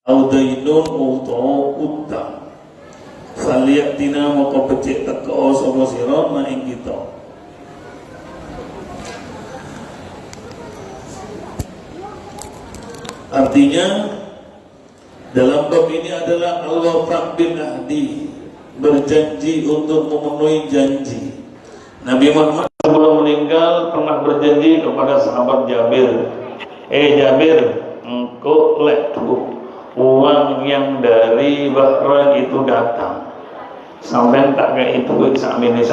audainun utawa utang. Faliyatina moko becik teko sapa sira maing kita. Artinya dalam bab ini adalah al-wafa' bil ahdi, berjanji untuk memenuhi janji. Nabi Muhammad sebelum meninggal pernah berjanji kepada sahabat Jabir, Jabir, engkau lek uang yang dari Bahrain itu datang, sampai tak kayak itu sakmini.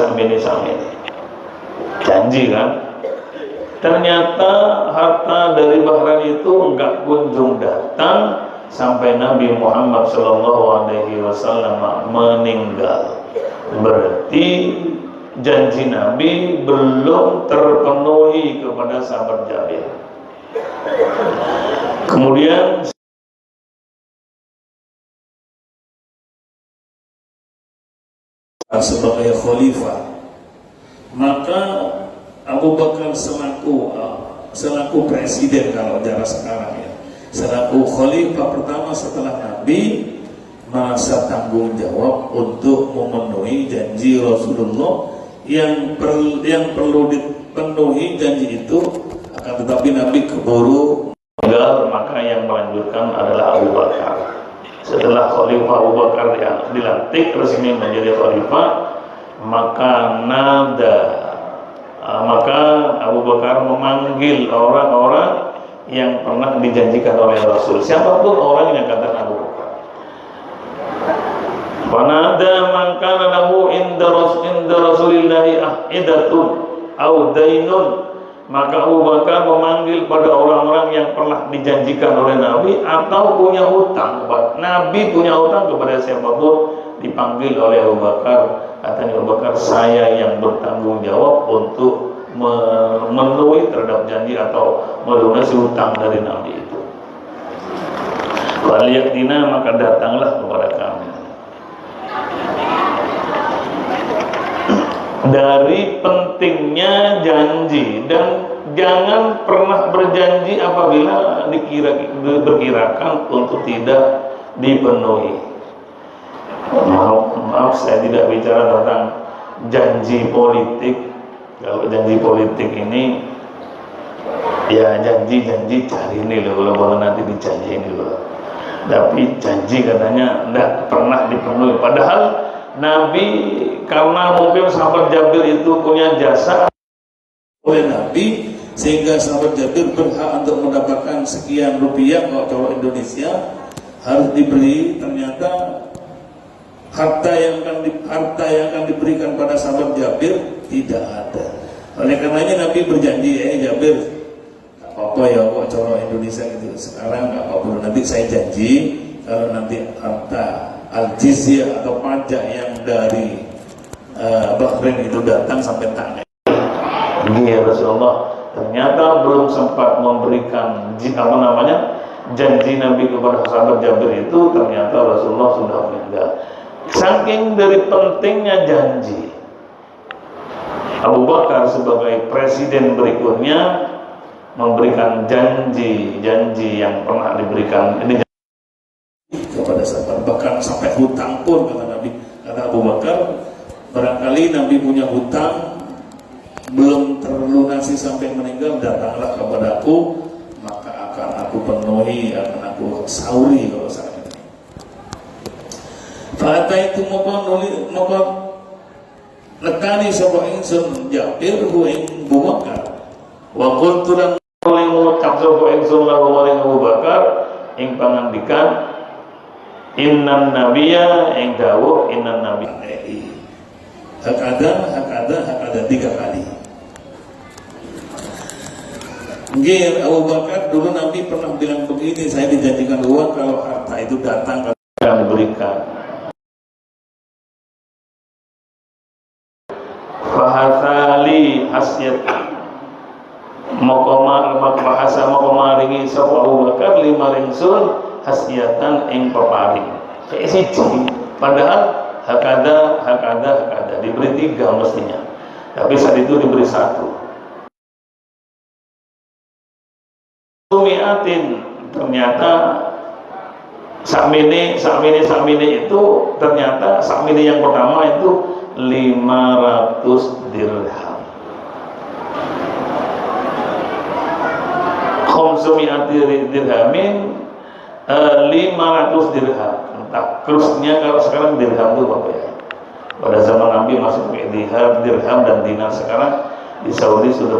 Janji kan? Ternyata harta dari Bahrain itu enggak kunjung datang sampai Nabi Muhammad SAW meninggal. Berarti janji Nabi belum terpenuhi kepada sahabat Jabir. Kemudian sebagai khalifah, maka Abu Bakar selaku presiden kalau cara sekarang ya, selaku khalifah pertama setelah Nabi, merasa tanggung jawab untuk memenuhi janji Rasulullah yang perlu dipenuhi janji itu. Akan tetapi Nabi keburu meninggal, maka yang melanjutkan adalah Abu Bakar. Setelah Khalifah Abu Bakar yang dilantik resmi menjadi khalifah, maka Abu Bakar memanggil orang-orang yang pernah dijanjikan oleh Rasul. Siapapun orang yang katakan Abu Bakar. Wanada man kana lahu inda Rasulillahi ahidatun au dainun. Maka Abu Bakar memanggil pada orang-orang yang pernah dijanjikan oleh Nabi atau punya hutang. Nabi punya hutang kepada siapapun, dipanggil oleh Abu Bakar. Katanya Abu Bakar, saya yang bertanggung jawab untuk memenuhi terhadap janji atau melunasi hutang dari Nabi itu. Waliyaktina, maka datanglah kepada kami. Dari pentingnya janji, dan jangan pernah berjanji apabila diperkirakan untuk tidak dipenuhi. Maaf, saya tidak bicara tentang janji politik. Kalau janji politik ini ya janji cari ini loh, kalau nanti dijanji ini loh. Tapi janji katanya tidak pernah dipenuhi. Padahal Nabi, karena mungkin sahabat Jabir itu punya jasa oleh Nabi, sehingga sahabat Jabir berhak untuk mendapatkan sekian rupiah. Kalau Indonesia harus diberi, ternyata harta yang akan diberikan pada sahabat Jabir tidak ada. Oleh karenanya Nabi berjanji, Jabir, gak apa-apa ya kok cara Indonesia gitu. Sekarang gak apa-apa, nanti saya janji kalau nanti harta al-jizyah atau pajak yang dari Bahrain itu datang sampai tangan. Ya Rasulullah, ternyata belum sempat memberikan janji Nabi kepada sahabat Jabir itu, ternyata Rasulullah sudah meninggal. Saking dari pentingnya janji, Abu Bakar sebagai presiden berikutnya memberikan janji yang pernah diberikan ini kepada sahabat, bahkan sampai hutang pun kata Abu Bakar, barangkali Nabi punya hutang belum terlunasi sampai meninggal, datanglah kepada aku, maka akan aku penuhi, akan aku sauri kalau saat ini. Fata itu maka nekani sapa ingsun Jabir ing Abu Bakar, wa qultu lan ngucap sapa ingsun lahu maring Abu Bakar ing pangandikan, innan nabiyya ing dawuh innan nabi hakada 3 kali. Nggih, Abu Bakar dulu Nabi pernah bilang begini, saya dijanjikan uang kalau harta itu datang akan diberikan. Fahasali hasyat bahasa maringi sapa Abu Bakar lima ringsun hasyatan ing peparing siji, padahal hakada diberi 3 mestinya, tapi saat itu diberi 1. Sumiatin, ternyata sakmini itu ternyata sakmini yang pertama itu 500 dirham. Khomsumi'ati dirhamin 500 dirham. Entah kurusnya kalau sekarang dirham itu apa ya? Pada zaman Nabi masih pakai dirham dan dinar. Sekarang di Saudi sudah.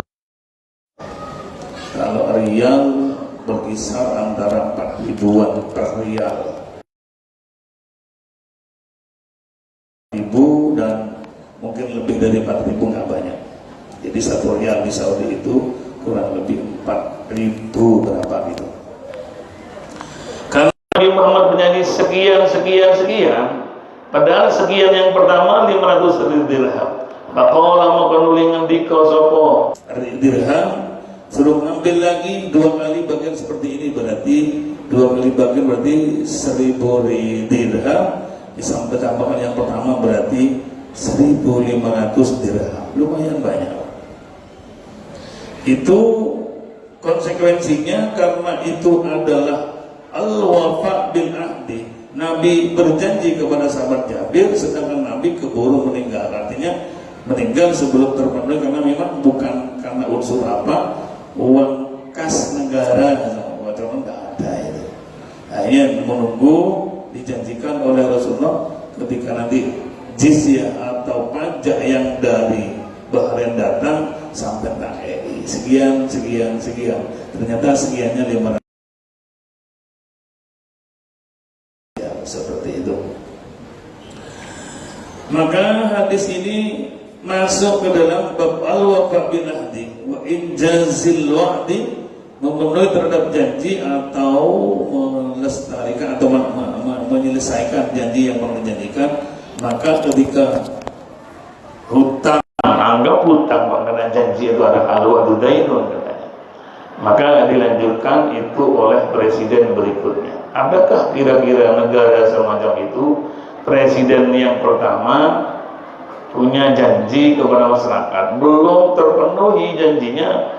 Kalau riyal berkisar antara 4 ribuan per riyal, dan mungkin lebih dari 4.000 nggak banyak. Jadi 1 riyal di Saudi itu kurang lebih 4.000 berapa gitu. Karena Nabi Muhammad menyanyi sekian, padahal sekian yang pertama 500 dirham. Faqala maka nulingan dika sapa dirham, suruh ngambil lagi 2 kali bagian seperti ini, berarti 2 kali bagian berarti 1000 dirham, ditambahkan yang pertama berarti 1.500 dirham, lumayan banyak. Itu konsekuensinya karena itu adalah al-wafa bil ahdi. Nabi berjanji kepada sahabat Jabir, sedangkan Nabi keburu meninggal. Artinya meninggal sebelum terpenuhi, karena memang bukan karena unsur apa, uang kas negara macam nggak ada itu. Hanya menunggu dijanjikan oleh Rasulullah ketika nanti jizyah atau pajak yang dari Bahrain datang sampai KRI sekian. Ternyata sekiannya 500. Ya, seperti itu. Maka hadis ini masuk ke dalam bab al-wafa bil ahdi wa injazil wa'di, memenuhi terhadap janji atau melestarikan atau menyelesaikan janji yang pernah dijanjikan. Maka ketika hutang, anggap hutang karena janji itu ada al-wa'du dainun katanya, maka dilanjutkan itu oleh presiden berikutnya. Adakah kira-kira negara semacam itu presiden yang pertama punya janji kepada masyarakat, belum terpenuhi janjinya,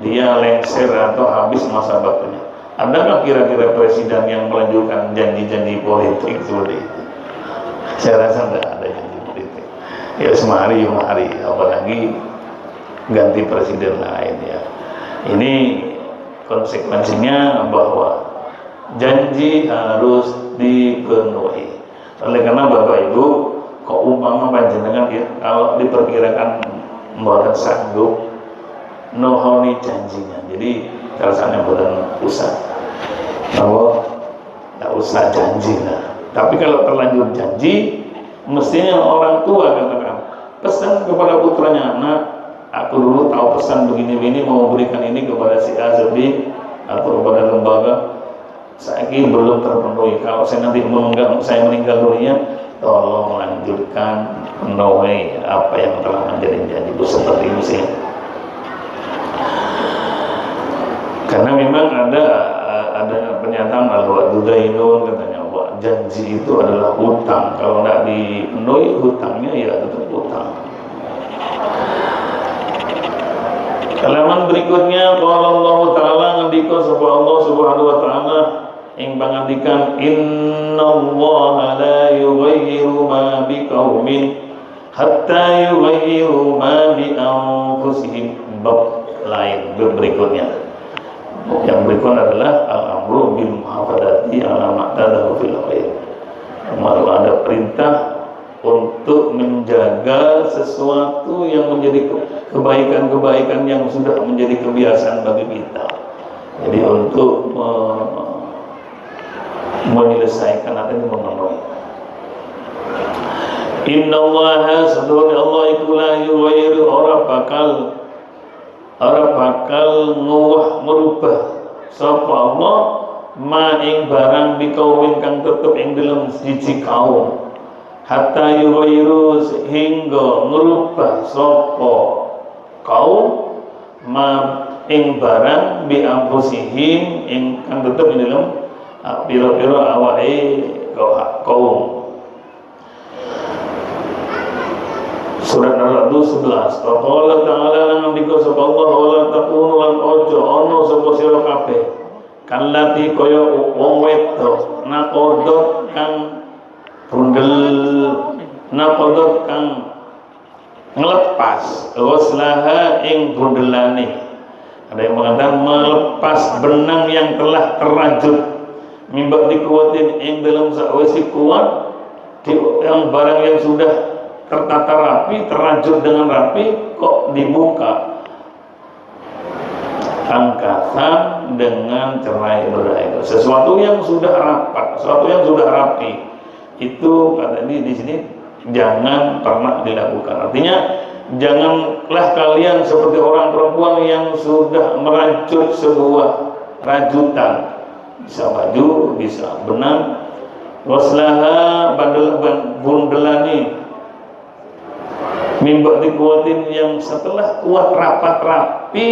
dia lengser atau habis masa baktinya? Adakah kira-kira presiden yang melanjutkan janji-janji politik seperti itu? Saya rasa tidak ada janji politik. Ya semari, apalagi ganti presiden lain ya. Ini konsekuensinya bahwa janji harus dipenuhi. Oleh karena Bapak Ibu, kok umpama panjenengan ya, kalau diperkirakan mboten sanggup nohoni janjinya, jadi rasanya bukan usah, nggak usah janji lah. Tapi kalau terlanjur janji, mestinya orang tua katakan pesan kepada putranya, anak, aku dulu tahu pesan begini-begini, mau berikan ini kepada si A, si B, atau kepada lembaga, saya ini belum terpenuhi. Kalau saya nanti meninggal dunia, tolong lanjutkan penuhi apa yang telah menjadi janji. Seperti itu sih. Karena memang ada pernyataan al-wa'du dainun, katanya bahwa janji itu adalah hutang. Kalau tidak dipenuhi hutangnya, ya tetap hutang. Halaman berikutnya, qala Allah Ta'ala, ngendika sapa Allah Subhanahu wa Ta'ala ing pangandikan, innallaha la yughayyiru ma biqaumin hatta yughayyiru ma bi anfusihim. Bab lain berikutnya. Yang berikut adalah al-amru bil muhafadzati ala ma'tadahu fil khair. Kalau ada perintah untuk menjaga sesuatu yang menjadi kebaikan-kebaikan yang sudah menjadi kebiasaan bagi kita. Jadi untuk menyelesaikan atau memenuhi. Innallaha sadaqallahu Allah iku la yughayyiru, orang bakal merubah sapa Allah ma ing barang bikaumin kang tetep ing dalam siji kaum, hatta yughayyiru hingga merubah sapa kaum ma ing barang bi anfusihim ing kang tetep ing dalam pira-pira awake kaum. Surat Al-Ra'd 11. Qala ta'ala lan ndika sapa Allah, wala takunu lan ojo ana sapa sira kabeh kallati kaya wong wedok nakodot kang bundel, nakodot kang ngelepas ghuslaha ing bundelane. Ada yang mengatakan melepas benang yang telah terrajut, mimba dikuatin ing dalam sakwisi kuat yang barang yang sudah tertata rapi, terrajut dengan rapi, kok dibuka angkatan dengan cerai-berai. Sesuatu yang sudah rapat, sesuatu yang sudah rapi, itu kata di sini jangan pernah dilakukan. Artinya janganlah kalian seperti orang perempuan yang sudah merajut sebuah rajutan, bisa baju, bisa benang, waslaha bundelani mimba dikuatin yang setelah kuat rapat rapi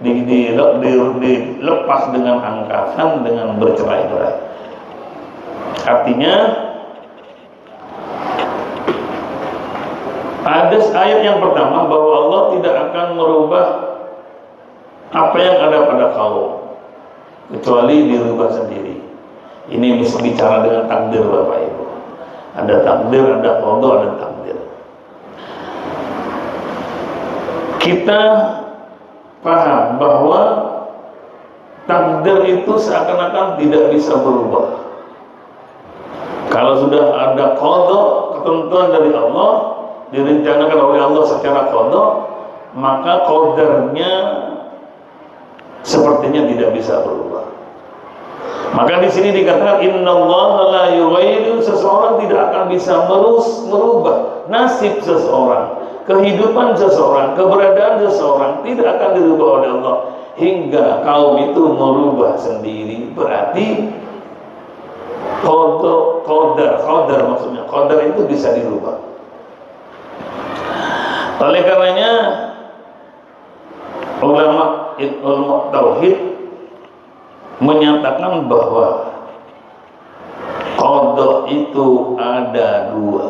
dilepas dengan angkatan dengan bercerai-berai. Artinya ada ayat yang pertama bahwa Allah tidak akan merubah apa yang ada pada kaum kecuali dirubah sendiri. Ini mesti bicara dengan takdir Bapak Ibu. Ada takdir, ada qada, ada takdir. Kita paham bahwa takdir itu seakan-akan tidak bisa berubah. Kalau sudah ada qada, ketentuan dari Allah, direncanakan oleh Allah secara qada, maka qadarnya sepertinya tidak bisa berubah. Maka di sini dikatakan innallaha la yughayyiru, seseorang tidak akan bisa merubah nasib seseorang, kehidupan seseorang, keberadaan seseorang tidak akan dirubah oleh Allah hingga kaum itu merubah sendiri. Berarti qadar maksudnya, qadar itu bisa dirubah. Oleh karenanya ulama ilmu tauhid menyatakan bahwa qada itu ada dua.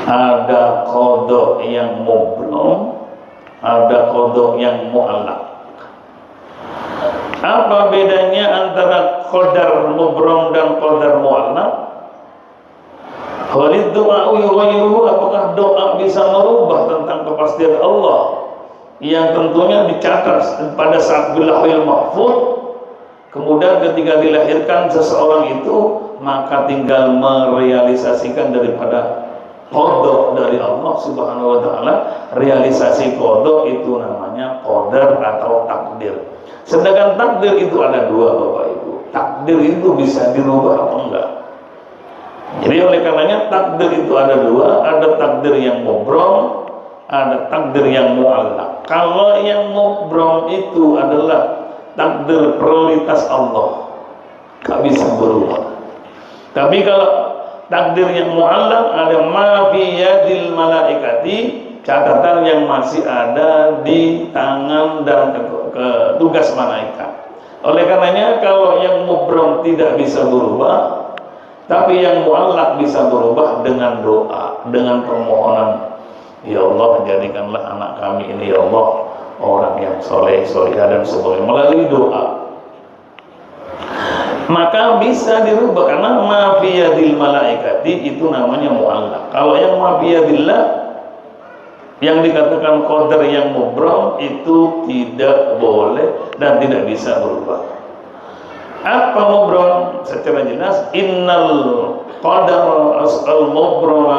Ada qada yang mubram, ada qada yang mu'allaq. Apa bedanya antara qadar mubram dan qadar mu'allaq? Walid doa yughayyiru, apakah doa bisa merubah tentang kepastian Allah yang tentunya dicatat pada saat bilahil mahfud. Kemudian ketika dilahirkan seseorang itu, maka tinggal merealisasikan daripada qada dari Allah Subhanahu wa taala. Realisasi qada itu namanya qadar atau takdir. Sedangkan takdir itu ada dua Bapak Ibu. Takdir itu bisa dirubah atau enggak. Jadi oleh karenanya takdir itu ada dua, ada takdir yang mubram, ada takdir yang mu'allaq. Kalau yang mubram itu adalah takdir prioritas Allah, gak bisa berubah. Tapi kalau takdir yang mu'allaq ada ma fi yadil malaikati, catatan yang masih ada di tangan dan ke tugas malaikat. Oleh karenanya kalau yang mubram tidak bisa berubah, tapi yang mu'allaq bisa berubah dengan doa, dengan permohonan. Ya Allah, jadikanlah anak kami ini ya Allah orang yang soleh, solehah dan sebagainya, melalui doa. Maka bisa dirubah karena ma fi yadil malaikati itu namanya mu'allaq. Kalau yang ma fi yadillah yang dikatakan qadar yang mubram itu tidak boleh dan tidak bisa berubah. Apa mubram? Secara jelas innal qadar al mubram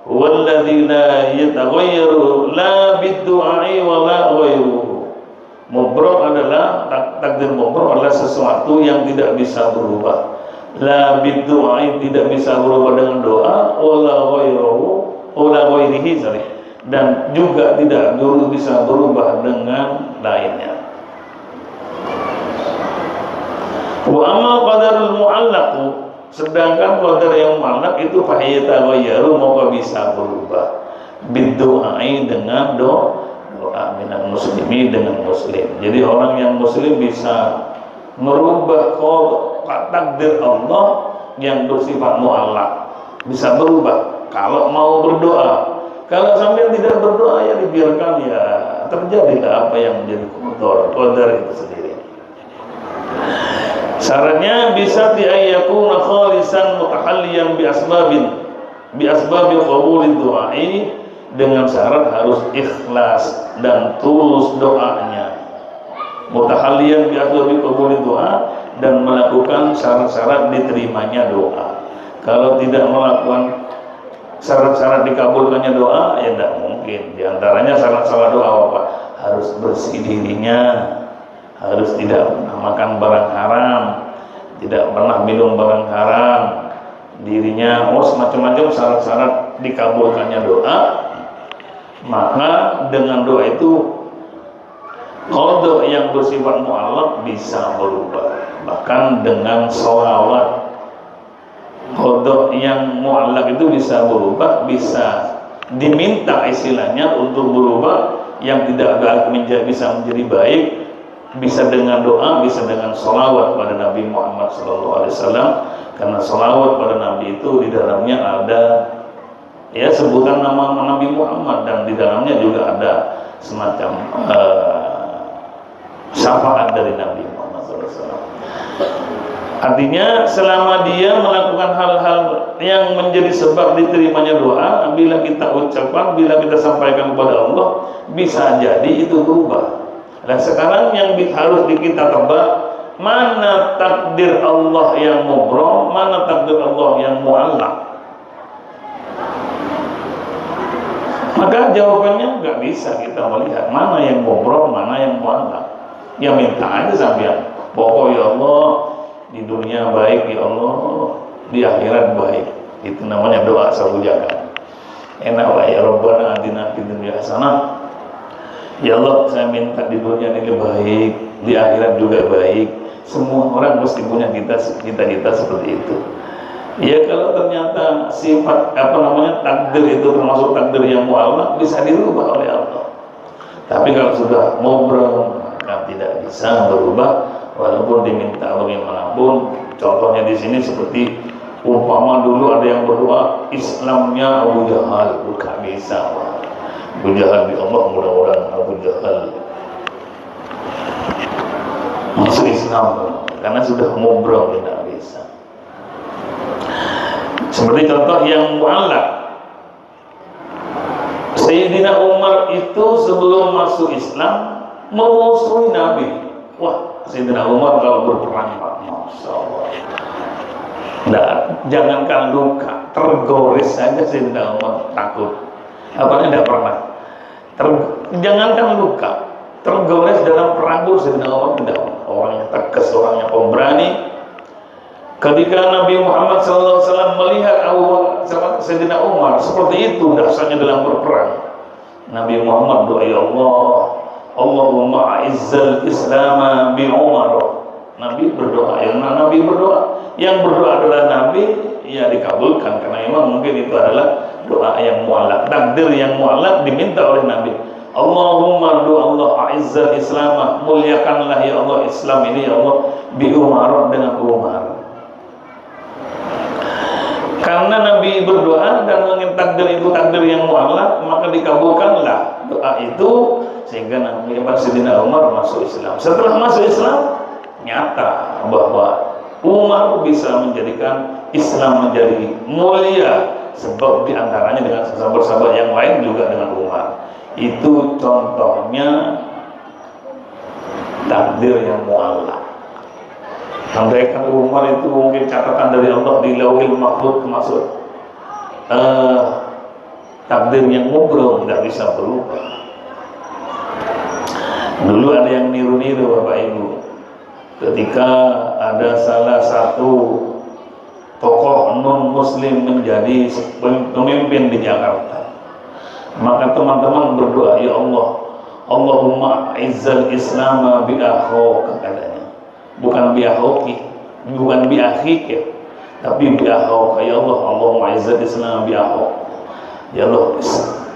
walladzi la yataghayyaru la biddu'i wa la ghayruhu. Mubram adalah takdir mubram adalah sesuatu yang tidak bisa berubah. La biddu'i tidak bisa berubah dengan doa, wala ghayruhu wala ghairihi, dan juga tidak bisa berubah dengan lainnya. Wa amma qadarul mu'allaq, sedangkan qadar yang mu'allaq itu fahiyata ghayyaru, maka bisa berubah biddu'i dengan doa minal muslimi, dengan muslim. Jadi orang yang muslim bisa merubah takdir Allah yang bersifat mu'allaq, bisa berubah kalau mau berdoa. Kalau sampai tidak berdoa ya dibiarkan, ya terjadilah apa yang menjadi qadar itu sendiri. Syaratnya bisa diayyakuna khalisan mutahalliyan bi asbabil qabulid du'ai, dengan syarat harus ikhlas dan tulus doanya. Mutahalliyan bi asbabil qabulid du'a, dan melakukan syarat-syarat diterimanya doa. Kalau tidak melakukan syarat-syarat dikabulkannya doa, ya tidak mungkin. Di antaranya syarat-syarat doa apa? Harus bersih dirinya, harus tidak pernah makan barang haram, tidak pernah minum barang haram, dirinya semacam-macam syarat-syarat dikabulkannya doa. Maka dengan doa itu qada yang bersifat mu'allaq bisa berubah. Bahkan dengan sholawat, qada yang mu'allaq itu bisa berubah, bisa diminta istilahnya untuk berubah, yang tidak bisa menjadi baik, bisa dengan doa, bisa dengan sholawat pada Nabi Muhammad SAW. Karena sholawat pada Nabi itu di dalamnya ada ya sebutan nama Nabi Muhammad, dan di dalamnya juga ada semacam syafaat dari Nabi Muhammad SAW. Artinya selama dia melakukan hal-hal yang menjadi sebab diterimanya doa, bila kita ucapkan, bila kita sampaikan kepada Allah, bisa jadi itu berubah. Dan sekarang yang harus kita tebak, mana takdir Allah yang mubrom, mana takdir Allah yang mu'allaq. Maka jawabannya nggak bisa kita melihat mana yang mubrom, mana yang mu'allaq. Ya minta aja sampean, pokok ya Allah, di dunia baik ya Allah, di akhirat baik. Itu namanya doa sabu jaga. Enak lah ya Rabbana atina fid dunya hasanah. Ya Allah, saya minta di dunia ini baik, di akhirat juga baik. Semua orang mesti punya kita seperti itu. Ya kalau ternyata sifat takdir itu termasuk takdir yang mu'allaq, bisa dirubah oleh Allah. Tapi kalau sudah mubrom, tidak bisa berubah walaupun diminta bagaimanapun. Contohnya di sini seperti umpama dulu ada yang berdoa Islamnya Abu Jahal, bukan bisa. Abu Jahal di Allah, mudah-mudahan Abu Jahal masuk Islam, karena sudah mubrom, tidak bisa. Seperti contoh yang mu'allaq, Sayyidina Umar itu sebelum masuk Islam memusuhi Nabi. Wah, Sayyidina Umar kalau berperang, Masya Allah, jangankan luka, tergores saja Sayyidina Umar takut. Apalagi tidak pernah. Jangankan luka, tergores dalam perang pun Sayyidina Umar tidak. Orangnya tegas, orangnya pemberani. Ketika Nabi Muhammad SAW melihat Sayyidina Umar seperti itu dasarnya dalam berperang, Nabi Muhammad doa, ya Allah, Allahumma a'izzal Islam bi Umar. Nabi berdoa, yang berdoa adalah Nabi, ya dikabulkan, karena memang mungkin itu adalah doa yang mu'allaq, takdir yang mu'allaq diminta oleh Nabi. Allahumma doa Allah a'izzal Islam, muliakanlah ya Allah Islam ini ya Allah bi Umar, dengan Umar. Karena Nabi berdoa dan mengingat takdir itu takdir yang mu'allaq, maka dikabulkanlah doa itu, sehingga Nabi Sayyidina Umar masuk Islam. Setelah masuk Islam, nyata bahwa Umar bisa menjadikan Islam menjadi mulia, sebab diantaranya dengan sahabat-sahabat yang lain juga dengan Umar. Itu contohnya takdir yang mu'allaq. Andaikan Umar itu mungkin catatan dari Allah di Lauhil Mahfuz termasuk takdir yang mubrom, tidak bisa berubah. Dulu ada yang niru-niru Bapak Ibu, ketika ada salah satu tokoh non muslim menjadi pemimpin di Jakarta, maka teman-teman berdoa, ya Allah, Allahumma izzal Islam bi akhok, katanya, bukan bi akhoki, bukan bi akhik ya, tapi bi akhok. Ya Allah, Allahumma izzal Islam bi akhok, ya Allah,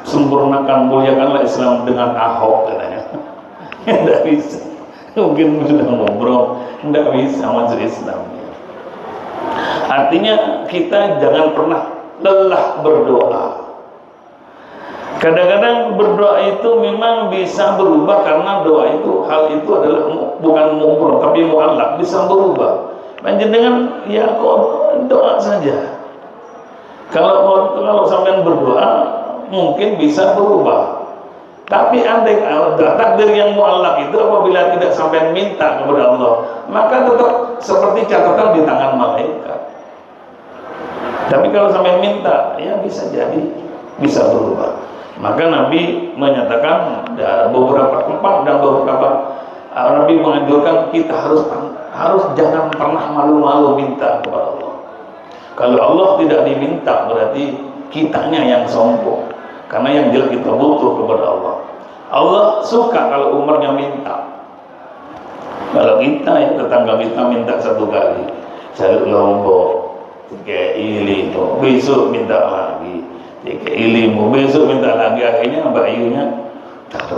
sempurnakan, muliakanlah Islam dengan ahok, katanya. Tidak bisa, mungkin sudah ngobrol, tidak bisa masuk Islam. Artinya kita jangan pernah lelah berdoa. Kadang-kadang berdoa itu memang bisa berubah, karena doa itu, hal itu adalah bukan mubrom tapi mu'allaq, bisa berubah. Panjenengan ya kok doa saja. Kalau sampean berdoa mungkin bisa berubah. Tapi andai takdir yang muallak itu apabila tidak sampean minta kepada Allah, maka tetap seperti catatan di tangan malaikat. Tapi kalau sampean minta, ya bisa jadi bisa berubah. Maka Nabi menyatakan beberapa tempat dan beberapa Nabi menganjurkan kita harus jangan pernah malu-malu minta kepada Allah. Kalau Allah tidak diminta berarti kitanya yang sombong. Karena yang jelas kita butuh kepada Allah. Allah suka kalau umatnya minta. Kalau kita yang tetangga kita minta satu kali, jaluk Lombok, kayak ilimu, besok minta lagi, kayak ilimu, besok minta lagi, akhirnya Mbak Yunya tak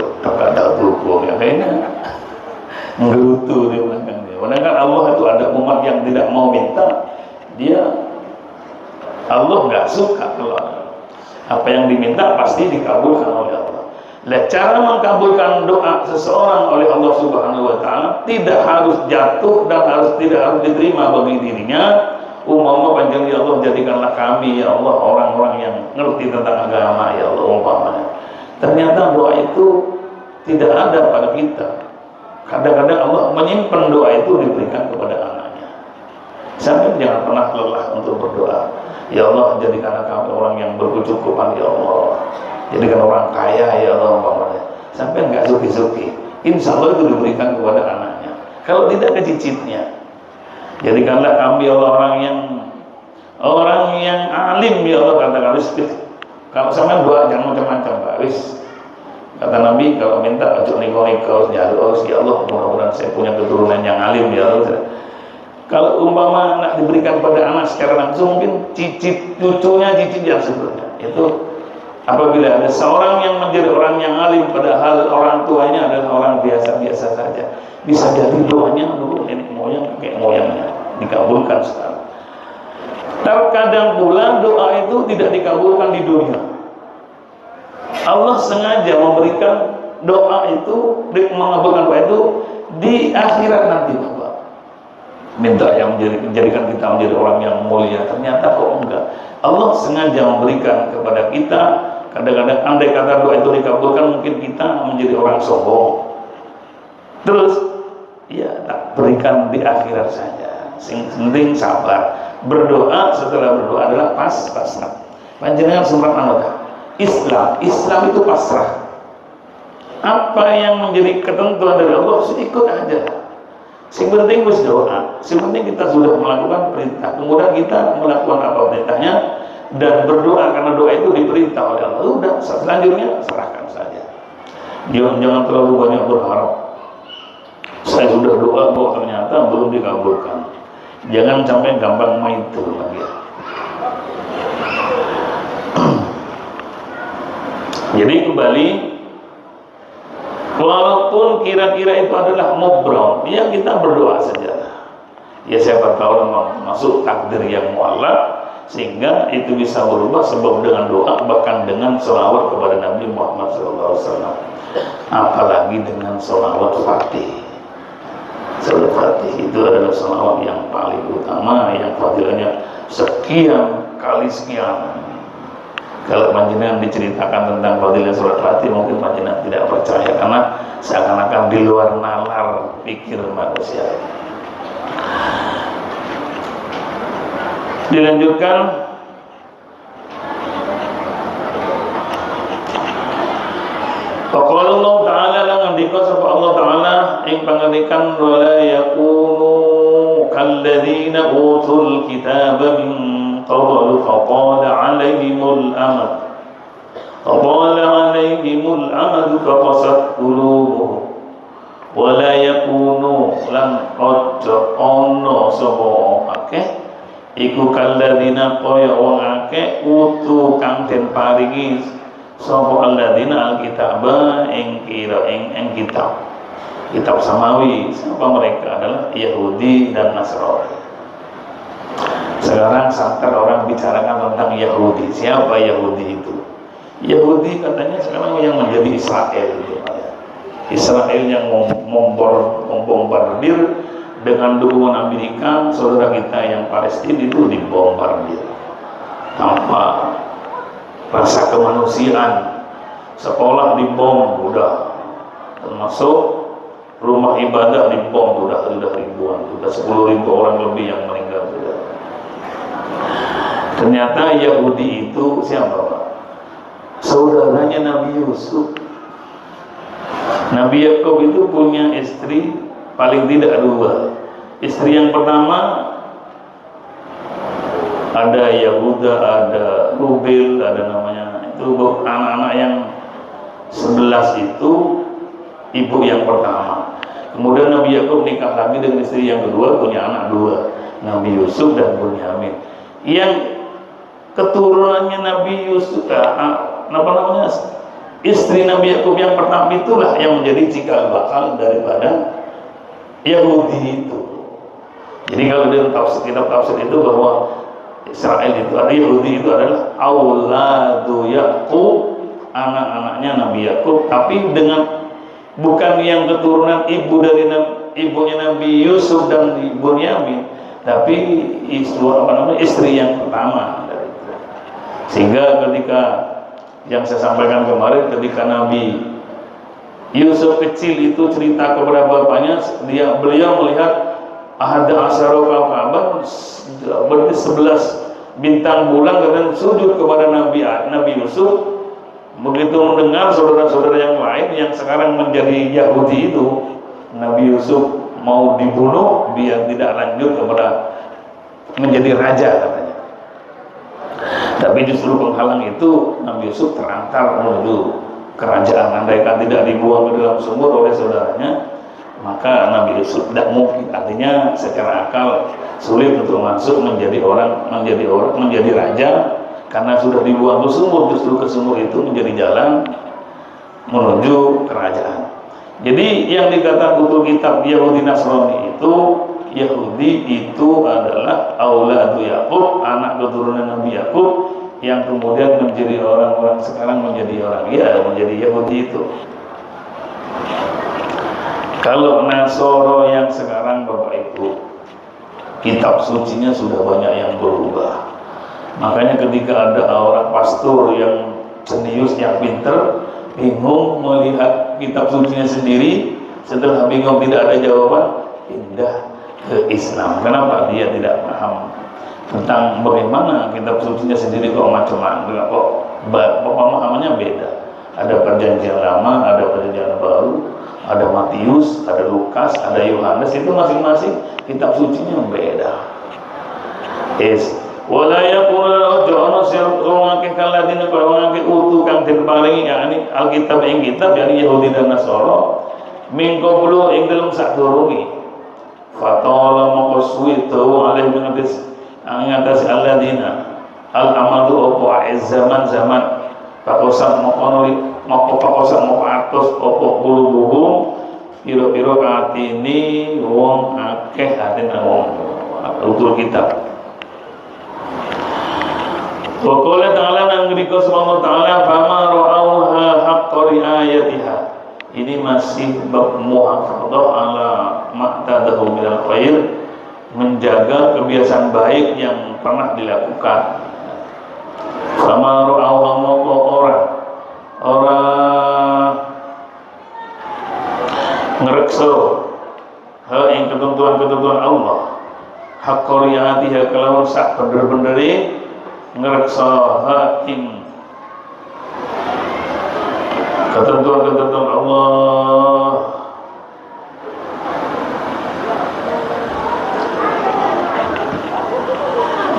ada buku, akhirnya ngerutu di belakangnya. Padahal Allah itu ada umat yang tidak mau minta, Allah nggak suka kalau apa yang diminta pasti dikabulkan oleh Allah. Cara mengkabulkan doa seseorang oleh Allah Subhanahu wa taala tidak harus jatuh dan tidak harus diterima bagi dirinya. Umpama panjang ya Allah, jadikanlah kami ya Allah orang-orang yang ngerti tentang agama ya Allah umpamanya. Ternyata doa itu tidak ada pada kita. Kadang-kadang Allah menyimpan doa itu diberikan kepada anaknya. Sampai jangan pernah lelah untuk berdoa. Ya Allah, jadikanlah kami orang yang berkecukupan ya Allah. Jadikan orang kaya ya Allah umpamanya. Sampai enggak suki-suki, insya Allah itu diberikan kepada anaknya. Kalau tidak kecicitnya. Jadikanlah kami ya Allah orang yang alim ya Allah, katakan rizki. Kalau sampai doa jangan macam-macam Pak. Kata Nabi kalau minta ojo niko-niko ya Allah mudah-mudahan saya punya keturunan yang alim ya Allah. Kalau umpama anak diberikan pada anak secara langsung, mungkin cicit cucunya cicit yang sebelumnya. Itu apabila ada seorang yang menjadi orang yang alim padahal orang tuanya adalah orang biasa-biasa saja, bisa jadi doanya dulu nenek moyang kakek moyangnya dikabulkan sekarang. Terkadang pula doa itu tidak dikabulkan di dunia. Allah sengaja memberikan doa itu, mengabulkan doa itu di akhirat nanti Bapak. Minta yang menjadikan kita menjadi orang yang mulia, ternyata kok enggak. Allah sengaja memberikan kepada kita. Kadang-kadang andai kata doa itu dikabulkan, mungkin kita menjadi orang sombong. Terus ya tak berikan di akhirat saja. Penting sabar. Berdoa setelah berdoa adalah pasrah. Panjenengan surat An-Nahl. Islam itu pasrah. Apa yang menjadi ketentuan dari Allah ikut aja. Yang penting harus doa. Yang penting kita sudah melakukan perintah. Kemudian kita melakukan apa perintahnya dan berdoa karena doa itu diperintah oleh Allah. Udah, selanjutnya serahkan saja. Jangan terlalu banyak berharap. Saya sudah doa kok ternyata belum dikabulkan. Jangan sampai gampang main itu lagi. Jadi kembali, walaupun kira-kira itu adalah mubrom, ya kita berdoa saja. Ya siapa tahu memang masuk takdir yang muallak, sehingga itu bisa berubah sebab dengan doa, bahkan dengan sholawat kepada Nabi Muhammad SAW. Apalagi dengan sholawat Fatih. Sholawat Fatih itu adalah sholawat yang paling utama, yang fadilahnya sekian kali sekian. Kalau panjenengan diceritakan tentang fadilah surat Fatih, mungkin panjenengan tidak percaya karena seakan-akan di luar nalar pikir manusia. Dilanjutkan, faqala Allah Ta'ala lan ndika sapa Allah Ta'ala ing pangandikan wala yakunu kalladzina utul kitaba min qablu faqala 'alaihimul amad faqasat qulubuhum wala yakunu lan ojo ono sapa akeh iku kalladzina kaya wong akeh utu kang den paringi sapa alladzina alkitaba ing kitab samawi. Siapa mereka? Adalah Yahudi dan Nasrani. Sekarang santer orang bicarakan tentang Yahudi. Siapa Yahudi itu? Yahudi katanya sekarang yang menjadi Israel itu. Israel yang membombardir dengan dukungan Amerika, saudara kita yang Palestina itu dibombardir tanpa rasa kemanusiaan. Sekolah dibom, udah, termasuk rumah ibadah dibom, udah ribuan, udah 10.000 orang lebih yang meninggal sudah. Ternyata Yahudi itu siapa Pak? Saudaranya Nabi Yusuf. Nabi Yakub itu punya istri paling tidak 2. Istri yang pertama ada Yahuda, ada Rubil, ada namanya itu anak-anak yang 11 itu ibu yang pertama. Kemudian Nabi Yakub nikah lagi dengan istri yang kedua, punya anak 2, Nabi Yusuf dan Bunyamin. Yang keturunannya Nabi Yusuf, istri Nabi Yakub yang pertama itulah yang menjadi cikal bakal daripada Yahudi itu. Jadi kalau dalam kitab tafsir itu bahwa Israel itu ada Yahudi itu adalah auladu Yakub, anak-anaknya Nabi Yakub, tapi dengan bukan yang keturunan ibunya Nabi Yusuf dan Bunyamin, tapi istri yang pertama. Sehingga ketika yang saya sampaikan kemarin, ketika Nabi Yusuf kecil itu cerita kepada bapaknya, beliau melihat ada asyara kaukaban, berarti 11 bintang bulan, dan sujud kepada Nabi Yusuf. Begitu mendengar saudara-saudara yang lain yang sekarang menjadi Yahudi itu, Nabi Yusuf mau dibunuh biar tidak lanjut kepada menjadi raja katanya. Tapi justru penghalang itu Nabi Yusuf terantar menuju kerajaan. Andaikan tidak dibuang ke dalam sumur oleh saudaranya, maka Nabi Yusuf tidak mungkin, artinya secara akal sulit untuk masuk menjadi raja, karena sudah dibuang ke sumur. Justru ke sumur itu menjadi jalan menuju kerajaan. Jadi yang dikatakan butuh kitab Yahudi Nasrani itu, Yahudi itu adalah auladu Yakub, anak keturunan Nabi Yakub, yang kemudian menjadi orang-orang sekarang menjadi Yahudi itu. Kalau Nasoro yang sekarang Bapak Ibu, kitab sucinya sudah banyak yang berubah. Makanya ketika ada orang pastor yang jenius, yang pinter, bingung melihat kitab sucinya sendiri, setelah bingung tidak ada jawaban, pindah ke Islam. Kenapa? Dia tidak paham tentang bagaimana kitab sucinya sendiri kok macam-macam, kok pemahamannya beda. Ada perjanjian lama, ada perjanjian baru, ada Matius, ada Lukas, ada Yohanes, itu masing-masing kitab sucinya beda. Wala yaqulu ja'ana sirrun kalladina qawangake utu kang diparingi yakni Alkitab ing kitab yakni Yahudi dan Nasara min qablu ing dalem sadurunge fatala moko suwi dawa alih mengatis angatas alladina al amadu apa zaman pakosan moko atus apa kulubuhum pira-pira katine wong akeh atine wong utul kitab. Wa qala ta'ala nang ngriko subhanahu wa ta'ala fama ra'auha haqqa riayatiha. Ini masih bab muhafadzah ala ma'tadahu minal khair, menjaga kebiasaan baik yang pernah dilakukan. Fama ra'auha moko ora ngrekso ha ing ketentuan-ketentuan Allah. Haqqa riayatiha kelawan sak bener-benere ngereksa ing ketentuan-ketentuan Allah.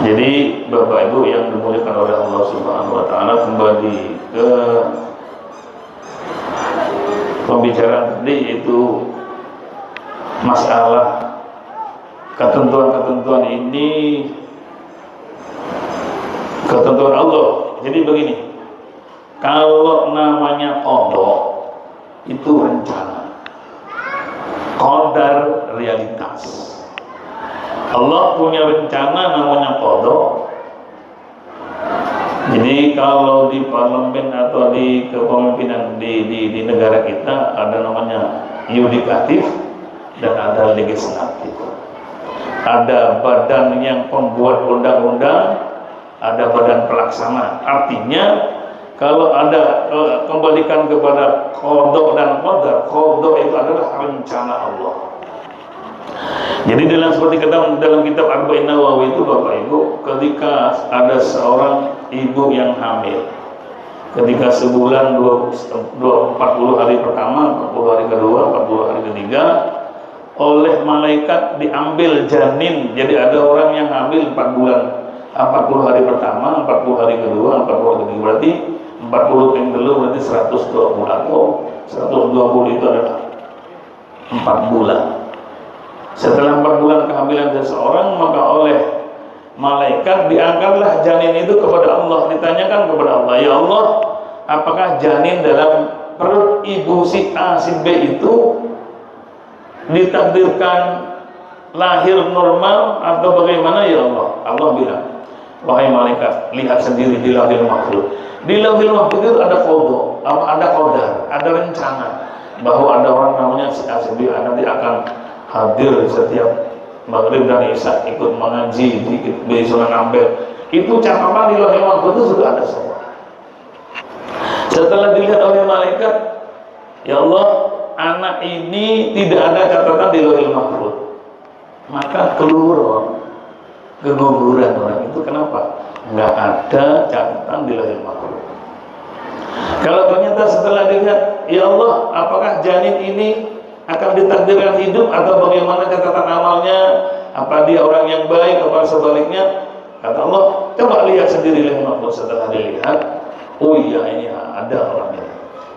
Jadi Bapak Ibu yang dimuliakan oleh Allah Subhanahu wa taala, kembali ke pembicaraan tadi, yaitu masalah ketentuan-ketentuan ini, ketentuan Allah. Jadi begini, kalau namanya qada itu rencana, qadar realitas. Allah punya rencana namanya qada. Jadi kalau di parlemen atau di kepemimpinan di negara kita ada namanya yudikatif dan ada legislatif. ada badan yang pembuat undang-undang, ada badan pelaksana. Artinya kalau ada kembalikan kepada qada dan qadar, qada itu adalah rencana Allah. Jadi seperti kata dalam kitab Arba'in Nawawi itu, Bapak Ibu, ketika ada seorang ibu yang hamil, ketika sebulan 40 hari pertama, 40 hari kedua, 40 hari ketiga, oleh malaikat diambil janin. Jadi ada orang yang hamil 4 bulan, 40 hari pertama, 40 hari kedua, 40 hari ketiga, berarti 40 yang dulu berarti 120, atau 120 itu adalah 4 bulan. Setelah 4 bulan kehamilan seseorang, maka oleh malaikat diangkatlah janin itu kepada Allah. Ditanyakan kepada Allah, ya Allah, apakah janin dalam perut ibu si A si B itu ditakdirkan lahir normal atau bagaimana ya Allah? Allah bilang, wahai malaikat, lihat sendiri di Lauhil Mahfuz. Di Lauhil Mahfuz itu ada qada, ada qadar, ada rencana bahwa ada orang namanya si A si B nanti akan hadir setiap maghrib dan isya, ikut mengaji di Sunan Ampel. Itu catatan di Lauhil Mahfuz itu sudah ada semua. Setelah dilihat oleh malaikat, ya Allah, anak ini tidak ada catatan di Lauhil Mahfuz, maka keluar keguguran orang itu. Kenapa? Nggak ada catatan di Lauhil Mahfuz. Kalau ternyata setelah dilihat, ya Allah, apakah janin ini akan ditakdirkan hidup atau bagaimana catatan amalnya, apa dia orang yang baik atau sebaliknya, kata Allah, coba lihat sendiri Lauhil Mahfuz. Setelah dilihat, oh iya, ini ada orang ini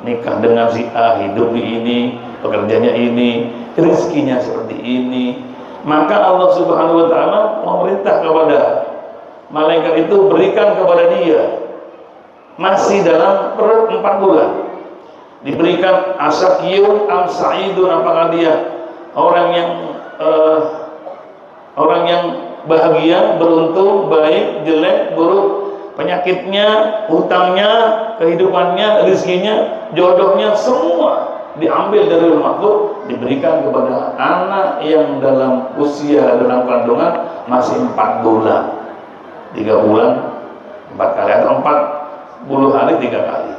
nikah dengan si A, hidup di ini, pekerjaannya ini, rezekinya seperti ini. Maka Allah Subhanahu wa ta'ala memerintah kepada malaikat itu, berikan kepada dia masih dalam perut 4 bulan, diberikan asyakiyun am sa'idun, apakah dia orang yang bahagia, beruntung, baik, jelek, buruk, penyakitnya, hutangnya, kehidupannya, rezekinya, jodohnya, semua diambil dari Lauhil Mahfuz, diberikan kepada anak yang dalam usia dalam kandungan masih 4 bulan, 3 bulan 4 kali, atau 40 hari 3 kali.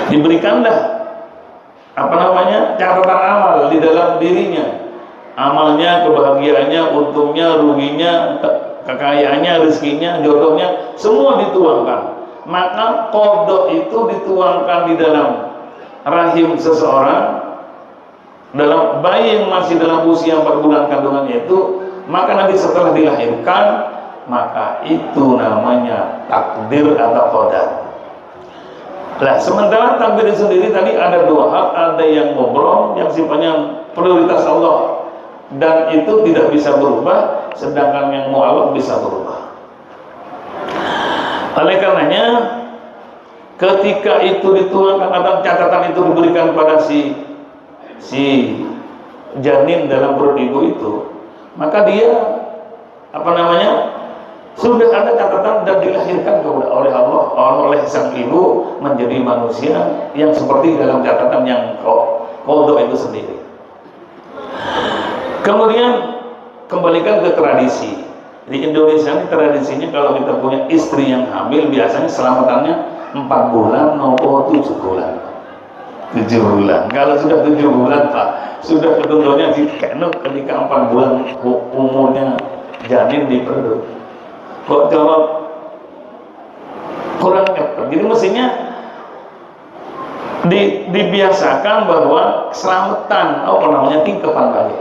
Diberikanlah catatan amal di dalam dirinya, amalnya, kebahagiaannya, untungnya, ruginya, kekayaannya, rezekinya, jodohnya, semua dituangkan. Maka qada itu dituangkan di dalam rahim seseorang, dalam bayi yang masih dalam usia 4 bulan kandungannya itu. Maka nanti setelah dilahirkan, maka itu namanya takdir atau qadar. Nah, sementara takdir sendiri tadi ada 2 hal, ada yang mubrom, yang sifatnya prioritas Allah dan itu tidak bisa berubah, sedangkan yang mu'allaq bisa berubah. Oleh karenanya, ketika itu dituangkan atau catatan itu diberikan pada si janin dalam perut ibu itu, maka dia sudah ada catatan dan dilahirkan oleh Allah, oleh sang ibu menjadi manusia yang seperti dalam catatan yang qada itu sendiri. Kemudian kembalikan ke tradisi. Di Indonesia ini tradisinya kalau kita punya istri yang hamil, biasanya selamatannya 4 bulan maupun 7 bulan. 7 bulan. Kalau sudah 7 bulan, Pak, sudah ketentuannya ketika 4 bulan umurnya janin di perut. Kok jawab kurang tepat. Jadi mestinya dibiasakan bahwa selamatan, tingkepan kali.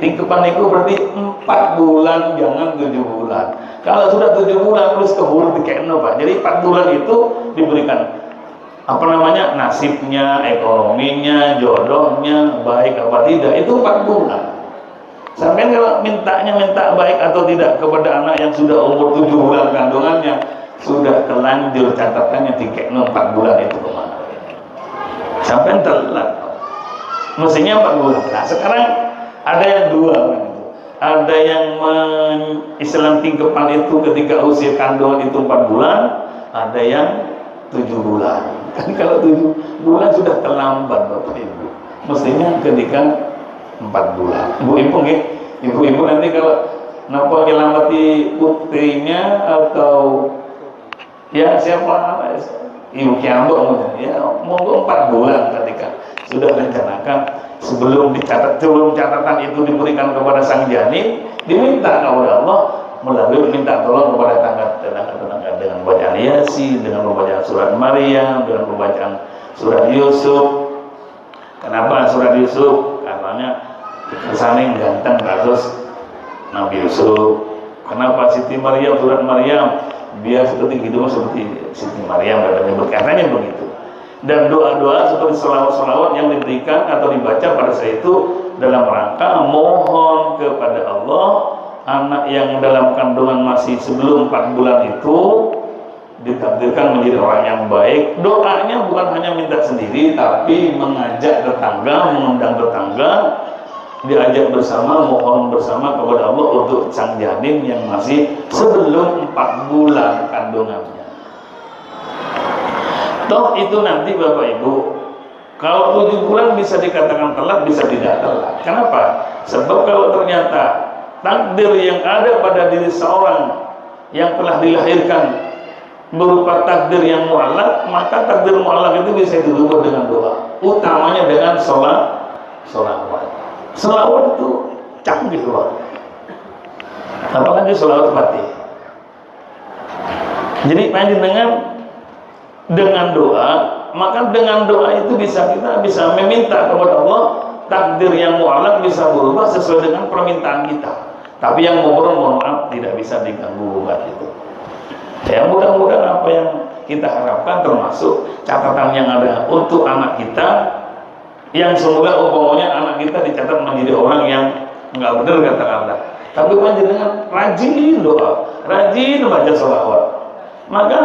Tingkepan itu berarti 4 bulan, jangan 7 bulan. Kalau sudah 7 bulan terus keburu dikekno, Pak. Jadi 4 bulan itu diberikan nasibnya, ekonominya, jodohnya, baik apa tidak, itu 4 bulan. Sampai kalau minta baik atau tidak kepada anak yang sudah umur 7 bulan kandungannya, sudah terlanjur catatannya dikekno 4 bulan itu kemana. Sampai telat. Mestinya 4 bulan. Nah, sekarang ada yang 2. Ada yang Islam tingkepan itu ketika usia kandungan itu 4 bulan, ada yang 7 bulan. Kan kalau 7 bulan sudah terlambat, Bapak Ibu. Mestinya ketika 4 bulan. Bu Ibu, Ibu-ibu nanti kalau nampak nyelamati putrinya atau ya siapa ibu kiambok ya monggo 4 bulan ketika sudah rencanakan sebelum catatan itu diberikan kepada sang janin, diminta kepada Allah melalui minta tolong kepada tetangga dengan bacaan Yasin, dengan pembacaan surat Maryam, dengan pembacaan surat Yusuf. Kenapa surat Yusuf? Karena kesannya ganteng kasus Nabi Yusuf. Kenapa Siti Maryam, surat Maryam? Biar seperti hidupnya seperti Siti Maryam, katanya begitu. Dan doa-doa seperti selawat-selawat yang diberikan atau dibaca pada saat itu dalam rangka mohon kepada Allah anak yang dalam kandungan masih sebelum 4 bulan itu ditakdirkan menjadi orang yang baik. Doanya bukan hanya minta sendiri, tapi mengajak tetangga, mengundang tetangga, diajak bersama, mohon bersama kepada Allah untuk sang janin yang masih sebelum 4 bulan kandungannya. Toh itu nanti Bapak Ibu, kalau 7 bulan bisa dikatakan telat, bisa tidak telat. Kenapa? Sebab kalau ternyata takdir yang ada pada diri seorang yang telah dilahirkan berupa takdir yang mu'allaq, maka takdir mu'allaq itu bisa dirubah dengan doa, utamanya dengan sholawat. Sholawat itu canggih loh, apalagi sholawat Fatih. Jadi panjenengan dengan doa, maka dengan doa itu kita bisa meminta kepada Allah takdir yang mu'allaq bisa berubah sesuai dengan permintaan kita. Tapi yang mohon maaf tidak bisa diganggu gugat itu. Ya mudah-mudahan apa yang kita harapkan termasuk catatan yang ada untuk anak kita, yang semoga umpamanya anak kita dicatat menjadi orang yang nggak benar katakanlah, tapi panjenengan rajin doa, rajin baca sholawat, maka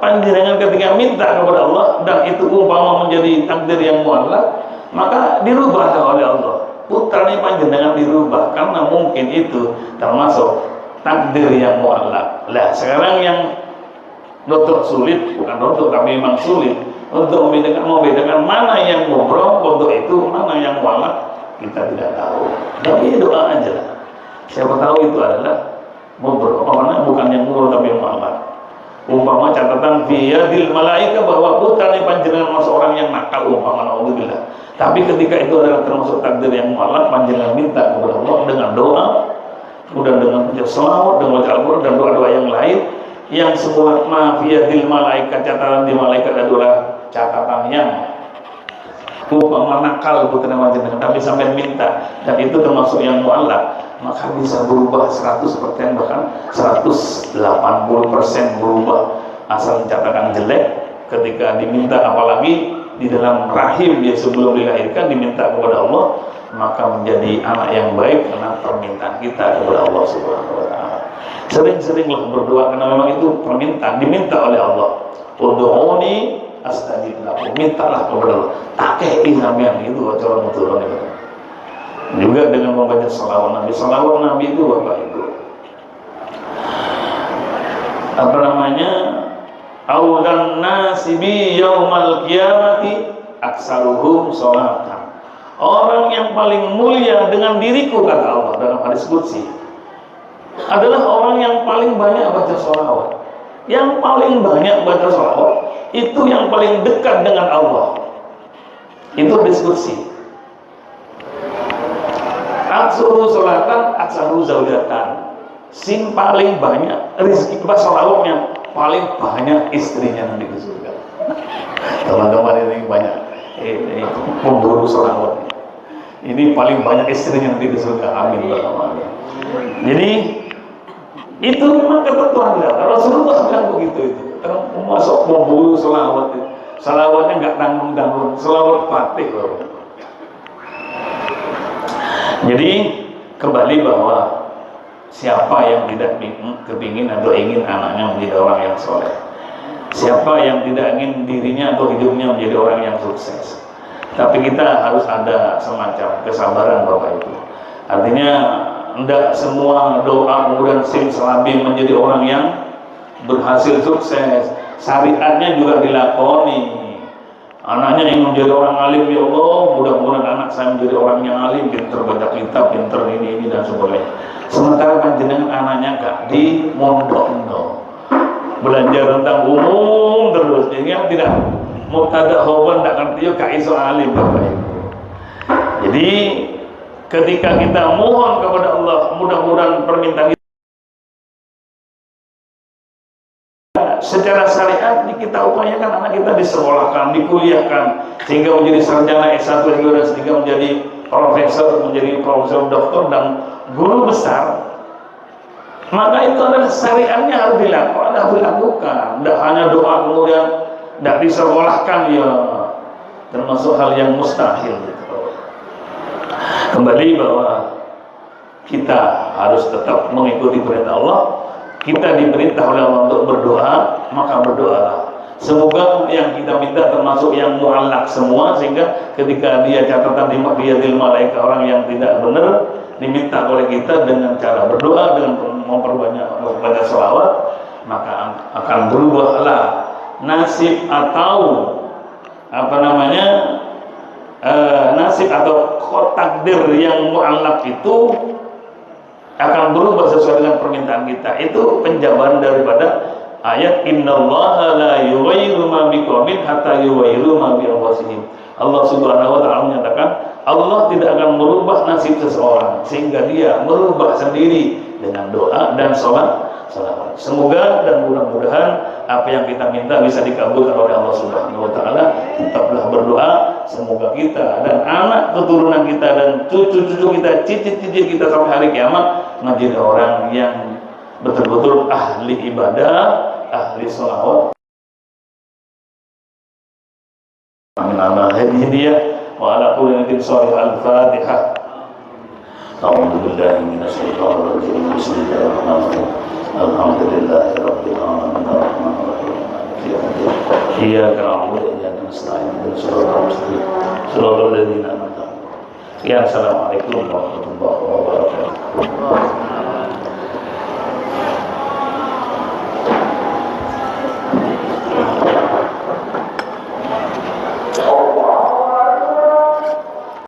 panjenengan ketika minta kepada Allah dan itu umpama menjadi takdir yang mu'allaq, maka dirubah oleh Allah. Putranya panjenengan dirubah karena mungkin itu termasuk takdir yang mu'allaq. Lah sekarang yang dokter sulit, bukan dokter tapi memang sulit untuk membedakan mana yang mubrom untuk itu, mana yang mu'allaq, kita tidak tahu. Tapi doa aja lah. Siapa tahu itu adalah mubrom, mana bukan yang mubrom tapi yang mu'allaq. Umpama catatan biyadil malaika bahwa putranya panjenengan masuk orang yang nakal, umpama naudzubillah. Tapi ketika itu adalah termasuk takdir yang mu'allaq, panjenengan minta kepada Allah dengan doa, kemudian dengan baca selawat, dengan baca Al-Quran dan doa-doa yang lain, yang semua biyadil malaika, catatan di malaikat adalah catatan yang umpama nakal putranya panjenengan, tapi sampai minta dan itu termasuk yang mu'allaq, maka bisa berubah 100%, bahkan 180% berubah asal catatan jelek ketika diminta, apalagi di dalam rahim dia sebelum dilahirkan diminta kepada Allah, maka menjadi anak yang baik karena permintaan kita kepada Allah Subhanahu wa taala. Sering-seringlah berdoa karena memang itu permintaan diminta oleh Allah. Ud'uni astajib lakum, mintalah kepada Allah. Takei sampean itu cara turun itu. Juga dengan membaca salawat Nabi. Salawat Nabi itu Bapak Ibu, apa namanya, awlan nasi bi yaumal qiyamati aksaruhum sholatan. Orang yang paling mulia dengan diriku, kata Allah dalam hadis qudsi, adalah orang yang paling banyak baca sholawat. Yang paling banyak baca sholawat itu yang paling dekat dengan Allah. Itu diskusi. Aksaru sholatan, aksaru zaujatan. Sing paling banyak rezeki pas sholawatnya, paling banyak istrinya nanti di surga. Teman-teman ini banyak pemburu sholawat. Ini paling banyak istrinya nanti di surga. Amin. Jadi itu memang ketentuan kita. Rasulullah bilang begitu itu. Masuk pemburu sholawat. Sholawatnya nggak tanggung-tanggung. Sholawat Fatih loh. Jadi kembali bahwa siapa yang tidak kepingin atau ingin anaknya menjadi orang yang soleh, siapa yang tidak ingin dirinya atau hidupnya menjadi orang yang sukses, tapi kita harus ada semacam kesabaran Bapak Ibu. Artinya tidak semua doa kemudian simsalabim menjadi orang yang berhasil sukses. Syariatnya juga dilakoni. Anaknya ingin menjadi orang alim, ya Allah, mudah-mudahan anak saya menjadi orang yang alim, pinter baca kitab, pinter ini dan sebagainya. Sementara panjenengan anaknya gak di mondok, belajar tentang umum terus, yang tidak mubtada khobar, tidak ngerti, gak iso alim Bapak Ibu. Jadi ketika kita mohon kepada Allah, mudah-mudahan permintaan secara syariat kita upayakan anak kita disekolahkan, dikuliahkan sehingga menjadi sarjana S1 dan sehingga menjadi profesor, doktor dan guru besar. Maka itu adalah syariatnya harus dilakukan. Tidak hanya doa kemudian tidak disekolahkan, ya termasuk hal yang mustahil gitu. Kembali bahwa kita harus tetap mengikuti perintah Allah. Kita diperintah oleh Allah untuk berdoa, maka berdoalah. Semoga yang kita minta termasuk yang mu'allaq semua, sehingga ketika dia catatan di maqdiyatil malaika orang yang tidak benar diminta oleh kita dengan cara berdoa, dengan memperbanyak selawat, maka akan berubahlah nasib atau nasib atau takdir yang mu'allaq itu akan berubah sesuai dengan permintaan kita. Itu penjabaran daripada ayat innallaha la yughayyiru ma biqaumin hatta yughayyiru ma bi anfusihim. Allah Subhanahu wa taala menyatakan Allah tidak akan merubah nasib seseorang sehingga dia merubah sendiri dengan doa dan salawat. Semoga dan mudah-mudahan apa yang kita minta bisa dikabulkan oleh Allah Subhanahu wa taala. Tetaplah berdoa semoga kita dan anak keturunan kita dan cucu-cucu kita, cicit-cicit kita sampai hari kiamat menjadi orang yang betul-betul ahli ibadah, ahli sholawat. Amin ala hidayah wa ala kulli niyatin shalihah. Al-Fatihah. A'udzu billahi minasyaitonir rajim. Bismillahirrahmanirrahim. Alhamdulillahi rabbil alamin. Arrahmanir rahim. Iyyaka na'budu wa iyyaka nasta'in. Shiratal ladzina an'amta 'alaihim. Assalamualaikum warahmatullahi wabarakatuh.